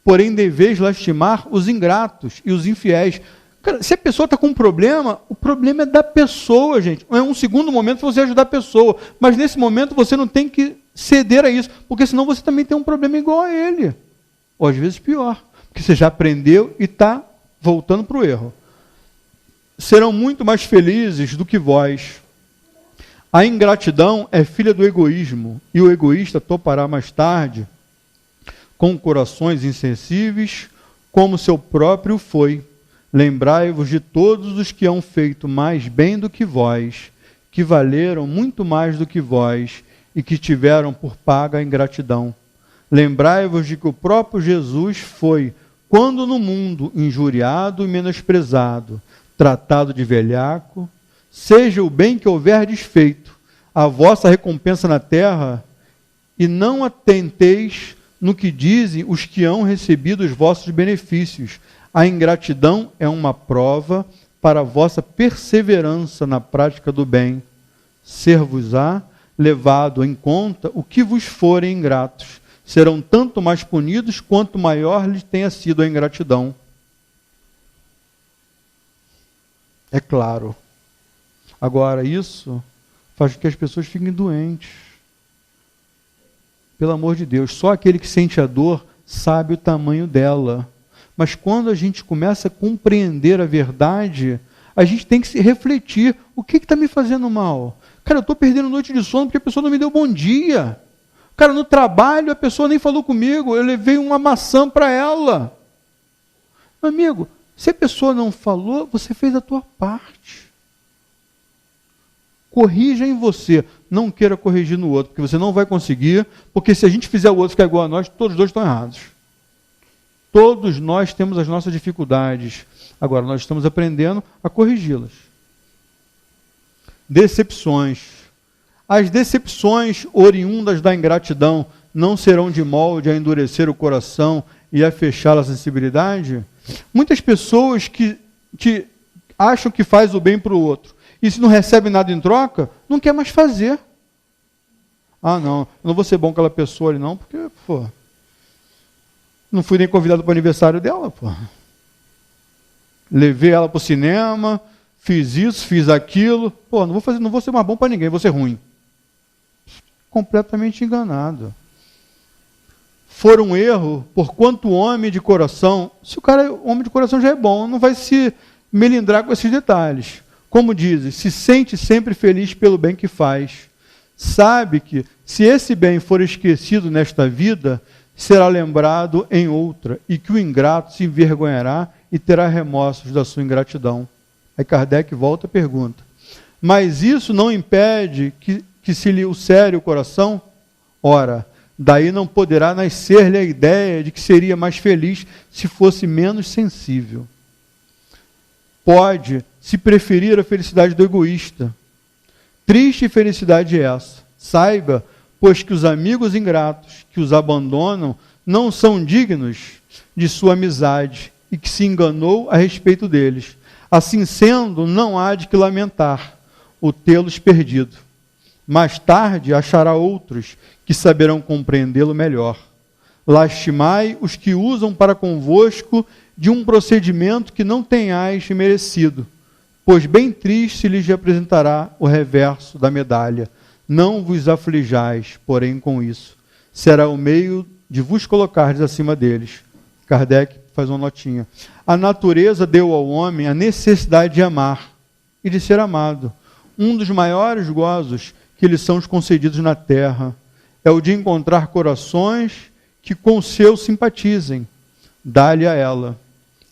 Porém, deveis lastimar os ingratos e os infiéis. Cara, se a pessoa está com um problema, o problema é da pessoa, gente. É um segundo momento você ajudar a pessoa, mas nesse momento você não tem que ceder a isso, porque senão você também tem um problema igual a ele. Ou às vezes pior, porque você já aprendeu e está voltando para o erro. Serão muito mais felizes do que vós. A ingratidão é filha do egoísmo, e o egoísta topará mais tarde, com corações insensíveis, como seu próprio foi. Lembrai-vos de todos os que hão feito mais bem do que vós, que valeram muito mais do que vós, e que tiveram por paga a ingratidão. Lembrai-vos de que o próprio Jesus foi, quando no mundo, injuriado e menosprezado, tratado de velhaco, seja o bem que houver desfeito, a vossa recompensa na terra, e não atenteis no que dizem os que hão recebido os vossos benefícios. A ingratidão é uma prova para a vossa perseverança na prática do bem. Ser-vos-á levado em conta o que vos forem ingratos. Serão tanto mais punidos quanto maior lhes tenha sido a ingratidão. É claro. Agora, isso faz com que as pessoas fiquem doentes. Pelo amor de Deus, só aquele que sente a dor sabe o tamanho dela. Mas quando a gente começa a compreender a verdade, a gente tem que se refletir. O que está me fazendo mal? Cara, eu estou perdendo noite de sono porque a pessoa não me deu bom dia. Cara, no trabalho a pessoa nem falou comigo, eu levei uma maçã para ela. Meu amigo, se a pessoa não falou, você fez a tua parte. Corrija em você, não queira corrigir no outro, porque você não vai conseguir, porque se a gente fizer o outro ficar igual a nós, todos os dois estão errados. Todos nós temos as nossas dificuldades. Agora, nós estamos aprendendo a corrigi-las. Decepções. As decepções oriundas da ingratidão não serão de molde a endurecer o coração e a fechar a sensibilidade? Muitas pessoas que acham que faz o bem para o outro e se não recebe nada em troca, não quer mais fazer. Ah, não, eu não vou ser bom com aquela pessoa ali não, porque, pô, não fui nem convidado para o aniversário dela, pô. Levei ela para o cinema, fiz isso, fiz aquilo, pô, não vou ser mais bom para ninguém, vou ser ruim. Completamente enganado. For um erro, porquanto homem de coração, se o cara, homem de coração já é bom, não vai se melindrar com esses detalhes. Como dizes, se sente sempre feliz pelo bem que faz. Sabe que, se esse bem for esquecido nesta vida, será lembrado em outra, e que o ingrato se envergonhará e terá remorsos da sua ingratidão. Aí Kardec volta e pergunta, mas isso não impede que se lhe ulcere o coração? Ora, daí não poderá nascer-lhe a ideia de que seria mais feliz se fosse menos sensível. Pode se preferir a felicidade do egoísta. Triste felicidade é essa. Saiba, pois que os amigos ingratos que os abandonam não são dignos de sua amizade e que se enganou a respeito deles. Assim sendo, não há de que lamentar o tê-los perdido. Mais tarde achará outros que saberão compreendê-lo melhor. Lastimai os que usam para convosco de um procedimento que não tenhais merecido, pois bem triste lhes apresentará o reverso da medalha. Não vos aflijais, porém, com isso. Será o meio de vos colocardes acima deles. Kardec faz uma notinha. A natureza deu ao homem a necessidade de amar e de ser amado. Um dos maiores gozos que lhes são concedidos na terra é o de encontrar corações que com o seu simpatizem. Dá-lhe a ela.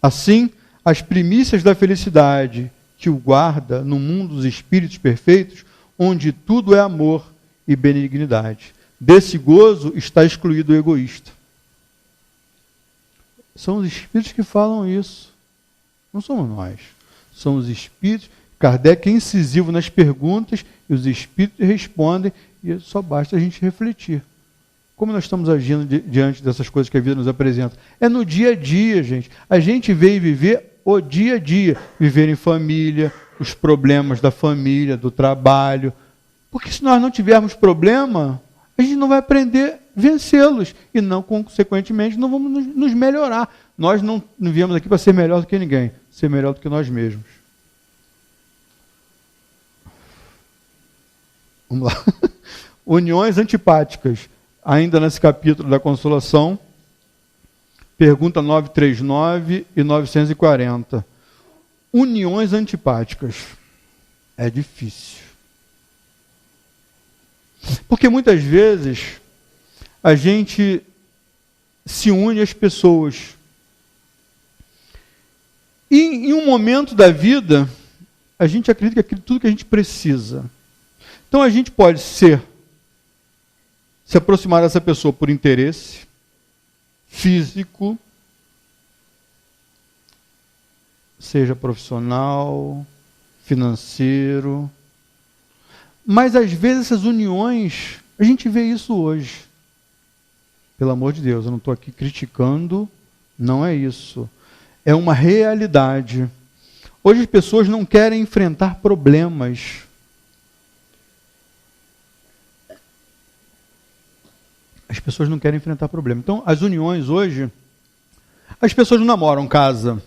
Assim, as primícias da felicidade que o guarda no mundo dos espíritos perfeitos, onde tudo é amor e benignidade. Desse gozo está excluído o egoísta. São os espíritos que falam isso. Não somos nós. São os espíritos. Kardec é incisivo nas perguntas e os espíritos respondem e só basta a gente refletir. Como nós estamos agindo diante dessas coisas que a vida nos apresenta? É no dia a dia, gente. A gente veio viver o dia a dia. Viver em família, os problemas da família, do trabalho. Porque se nós não tivermos problema, a gente não vai aprender a vencê-los. E não, consequentemente, não vamos nos melhorar. Nós não viemos aqui para ser melhor do que ninguém. Ser melhor do que nós mesmos. Vamos lá. Uniões antipáticas. Ainda nesse capítulo da Consolação, pergunta 939 e 940. Uniões antipáticas. É difícil. Porque muitas vezes a gente se une às pessoas. E em um momento da vida, a gente acredita que tudo que a gente precisa. Então a gente pode se aproximar dessa pessoa por interesse físico, seja profissional, financeiro. Mas às vezes essas uniões, a gente vê isso hoje. Pelo amor de Deus, eu não estou aqui criticando, não é isso. É uma realidade. Hoje as pessoas não querem enfrentar problemas. As pessoas não querem enfrentar problema. Então, as uniões hoje, as pessoas não namoram casa.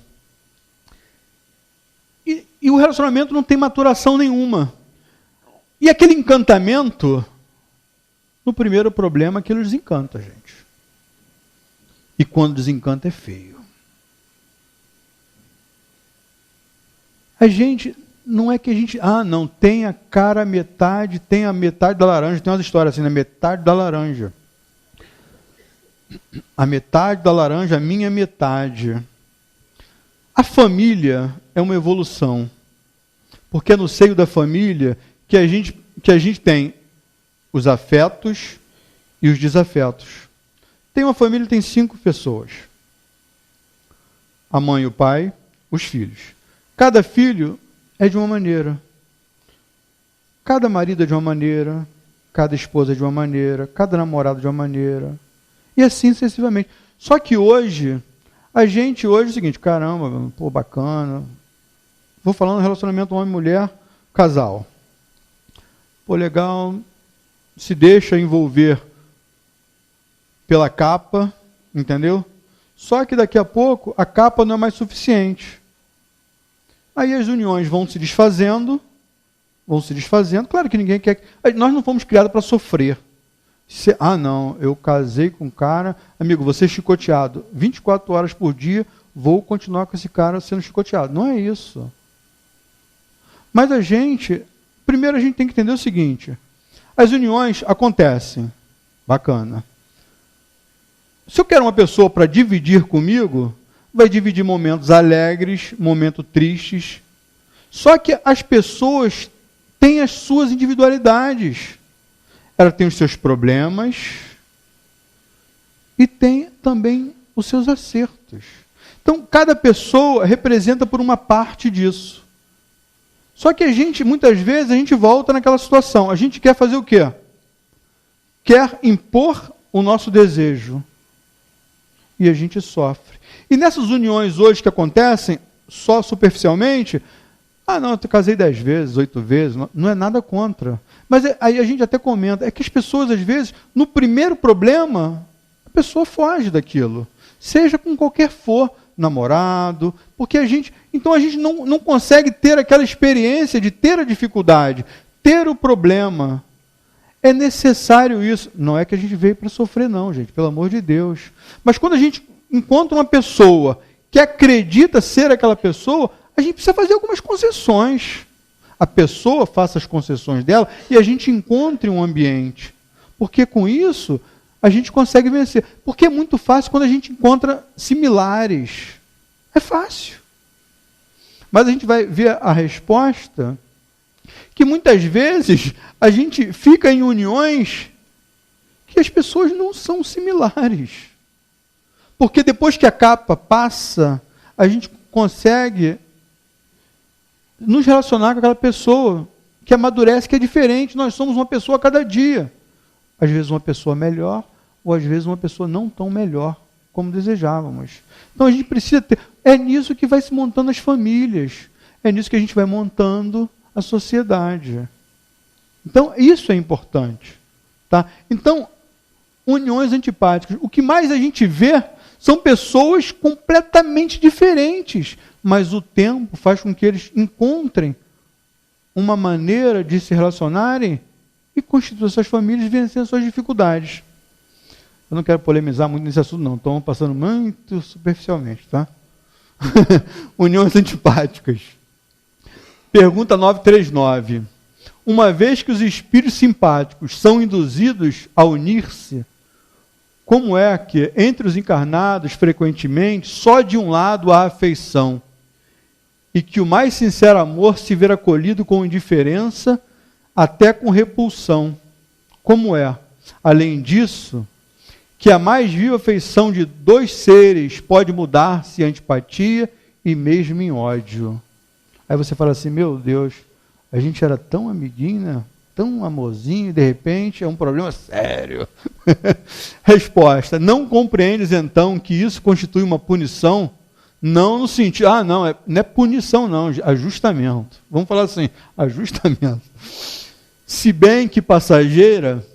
E o relacionamento não tem maturação nenhuma. E aquele encantamento, no primeiro problema, aquilo desencanta, gente. E quando desencanta é feio. A gente, não é que a gente, não, tem a cara metade, tem a metade da laranja, tem umas histórias assim, na metade da laranja. A metade da laranja, a minha metade. A família é uma evolução. Porque é no seio da família que a gente tem os afetos e os desafetos. Tem uma família que tem 5 pessoas. A mãe, o pai, os filhos. Cada filho é de uma maneira. Cada marido é de uma maneira. cada esposa de uma maneira, cada namorado de uma maneira, e assim sucessivamente. Só que hoje, é o seguinte, caramba, pô, bacana, vou falando do relacionamento homem-mulher, casal. Pô, legal, se deixa envolver pela capa, entendeu? Só que daqui a pouco a capa não é mais suficiente. Aí as uniões vão se desfazendo. Claro que ninguém quer. Nós não fomos criados para sofrer. Não, eu casei com um cara, amigo, você é chicoteado 24 horas por dia, vou continuar com esse cara sendo chicoteado. Não é isso. Mas primeiro a gente tem que entender o seguinte: as uniões acontecem. Bacana. Se eu quero uma pessoa para dividir comigo, vai dividir momentos alegres, momentos tristes. Só que as pessoas têm as suas individualidades. Ela tem os seus problemas e tem também os seus acertos. Então, cada pessoa representa por uma parte disso. Só que muitas vezes, a gente volta naquela situação. A gente quer fazer o quê? Quer impor o nosso desejo. E a gente sofre. E nessas uniões hoje que acontecem, só superficialmente, não, eu casei 10 vezes, 8 vezes, não é nada contra. Mas aí a gente até comenta, é que as pessoas, às vezes, no primeiro problema, a pessoa foge daquilo. Seja com qualquer for, namorado, porque então a gente não consegue ter aquela experiência de ter a dificuldade, ter o problema. É necessário isso. Não é que a gente veio para sofrer, não, gente, pelo amor de Deus. Mas quando a gente encontra uma pessoa que acredita ser aquela pessoa, a gente precisa fazer algumas concessões. A pessoa faça as concessões dela e a gente encontre um ambiente. Porque com isso, a gente consegue vencer. Porque é muito fácil quando a gente encontra similares. É fácil. Mas a gente vai ver a resposta que muitas vezes a gente fica em uniões que as pessoas não são similares. Porque depois que a capa passa, a gente consegue nos relacionar com aquela pessoa que amadurece, que é diferente. Nós somos uma pessoa a cada dia. Às vezes uma pessoa melhor, ou às vezes uma pessoa não tão melhor como desejávamos. Então a gente precisa ter... É nisso que vai se montando as famílias. É nisso que a gente vai montando a sociedade. Então isso é importante. Tá? Então, uniões antipáticas. O que mais a gente vê são pessoas completamente diferentes, mas o tempo faz com que eles encontrem uma maneira de se relacionarem e constituir suas famílias e vencer suas dificuldades. Eu não quero polemizar muito nesse assunto, não. Estou passando muito superficialmente, tá? Uniões antipáticas. Pergunta 939. Uma vez que os espíritos simpáticos são induzidos a unir-se, como é que, entre os encarnados, frequentemente, só de um lado há afeição, e que o mais sincero amor se vê acolhido com indiferença, até com repulsão? Como é, além disso, que a mais viva afeição de dois seres pode mudar-se em antipatia e mesmo em ódio? Aí você fala assim, meu Deus, a gente era tão amiguinho, né? Tão amorzinho, e de repente é um problema sério. Resposta: não compreendes então que isso constitui uma punição? Não no sentido, não é punição não, ajustamento. Vamos falar assim, ajustamento. Se bem que passageira,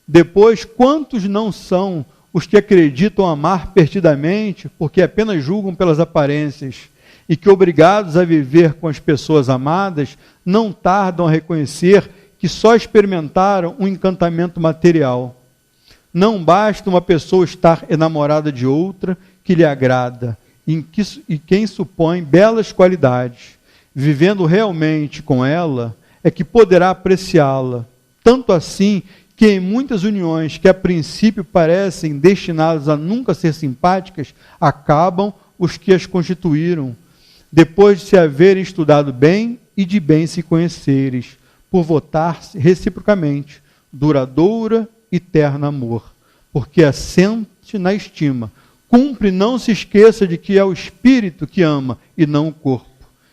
depois quantos não são os que acreditam amar perdidamente, porque apenas julgam pelas aparências, e que obrigados a viver com as pessoas amadas, não tardam a reconhecer que só experimentaram um encantamento material. Não basta uma pessoa estar enamorada de outra que lhe agrada, e quem supõe belas qualidades, vivendo realmente com ela, é que poderá apreciá-la. Tanto assim que em muitas uniões que a princípio parecem destinadas a nunca ser simpáticas, acabam os que as constituíram, depois de se haverem estudado bem e de bem se conheceres, por votar-se reciprocamente, duradoura e terno amor, porque assente na estima. Cumpre não se esqueça de que é o espírito que ama e não o corpo,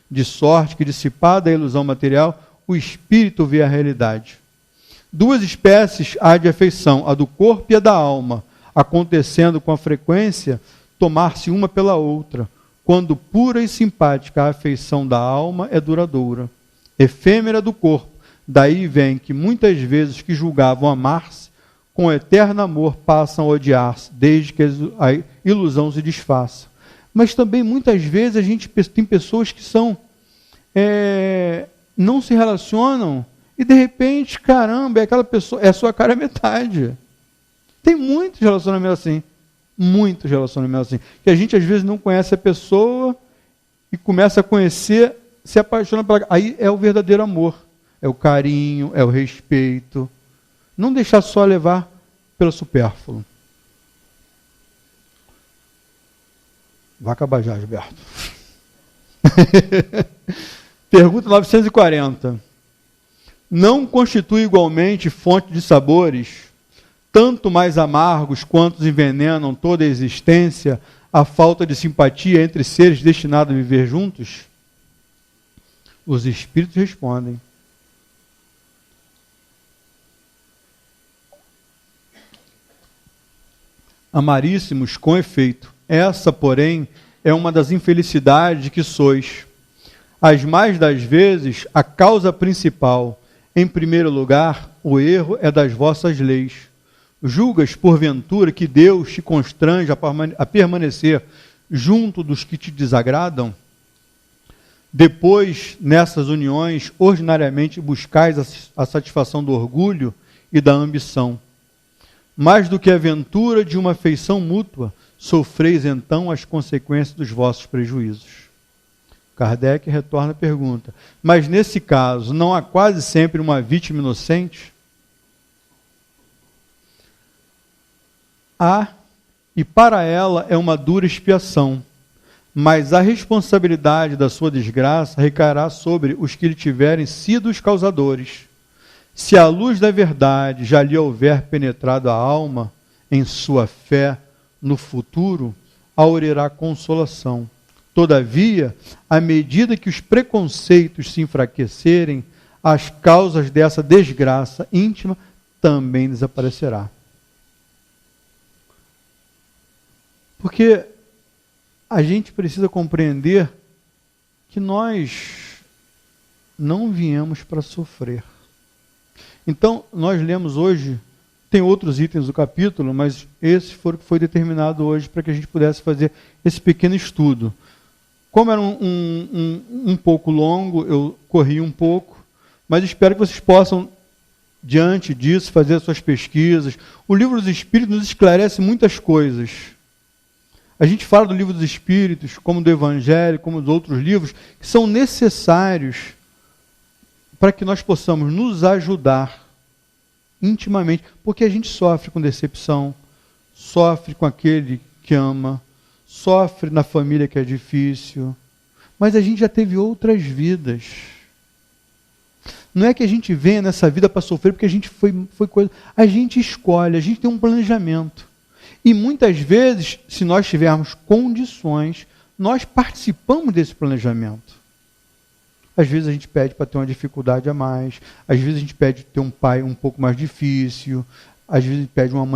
de sorte que, dissipada a ilusão material, o espírito vê a realidade. Duas espécies há de afeição, a do corpo e a da alma, acontecendo com a frequência tomar-se uma pela outra, quando pura e simpática a afeição da alma é duradoura, efêmera do corpo. Daí vem que muitas vezes que julgavam amar-se, com eterno amor passam a odiar-se, desde que a ilusão se desfaça. Mas também muitas vezes a gente tem pessoas que não se relacionam e de repente, caramba, aquela pessoa é a sua cara metade. Tem muitos relacionamentos assim. Muitos relacionamentos assim. Que a gente às vezes não conhece a pessoa e começa a conhecer, se apaixona pela... Aí é o verdadeiro amor. É o carinho, é o respeito. Não deixar só levar pelo supérfluo. Vai acabar já, Gilberto. Pergunta 940. Não constitui igualmente fonte de sabores, tanto mais amargos quanto envenenam toda a existência, a falta de simpatia entre seres destinados a viver juntos? Os espíritos respondem: amaríssimos, com efeito, essa, porém, é uma das infelicidades que sois. As mais das vezes, a causa principal. Em primeiro lugar, o erro é das vossas leis. Julgas, porventura, que Deus te constrange a permanecer junto dos que te desagradam? Depois, nessas uniões, ordinariamente buscais a satisfação do orgulho e da ambição. Mais do que a ventura de uma afeição mútua, sofreis então as consequências dos vossos prejuízos. Kardec retorna a pergunta: mas nesse caso, não há quase sempre uma vítima inocente? Há, e para ela é uma dura expiação, mas a responsabilidade da sua desgraça recairá sobre os que lhe tiverem sido os causadores. Se a luz da verdade já lhe houver penetrado a alma, em sua fé no futuro, aurirá consolação. Todavia, à medida que os preconceitos se enfraquecerem, as causas dessa desgraça íntima também desaparecerá. Porque a gente precisa compreender que nós não viemos para sofrer. Então, nós lemos hoje, tem outros itens do capítulo, mas esse foi determinado hoje para que a gente pudesse fazer esse pequeno estudo. Como era um pouco longo, eu corri um pouco, mas espero que vocês possam, diante disso, fazer as suas pesquisas. O Livro dos Espíritos nos esclarece muitas coisas. A gente fala do Livro dos Espíritos, como do Evangelho, como dos outros livros, que são necessários para que nós possamos nos ajudar intimamente, porque a gente sofre com decepção, sofre com aquele que ama, sofre na família que é difícil, mas a gente já teve outras vidas. Não é que a gente venha nessa vida para sofrer porque a gente foi coisa. A gente escolhe, a gente tem um planejamento. E muitas vezes, se nós tivermos condições, nós participamos desse planejamento. Às vezes a gente pede para ter uma dificuldade a mais, às vezes a gente pede ter um pai um pouco mais difícil, às vezes a gente pede uma mãe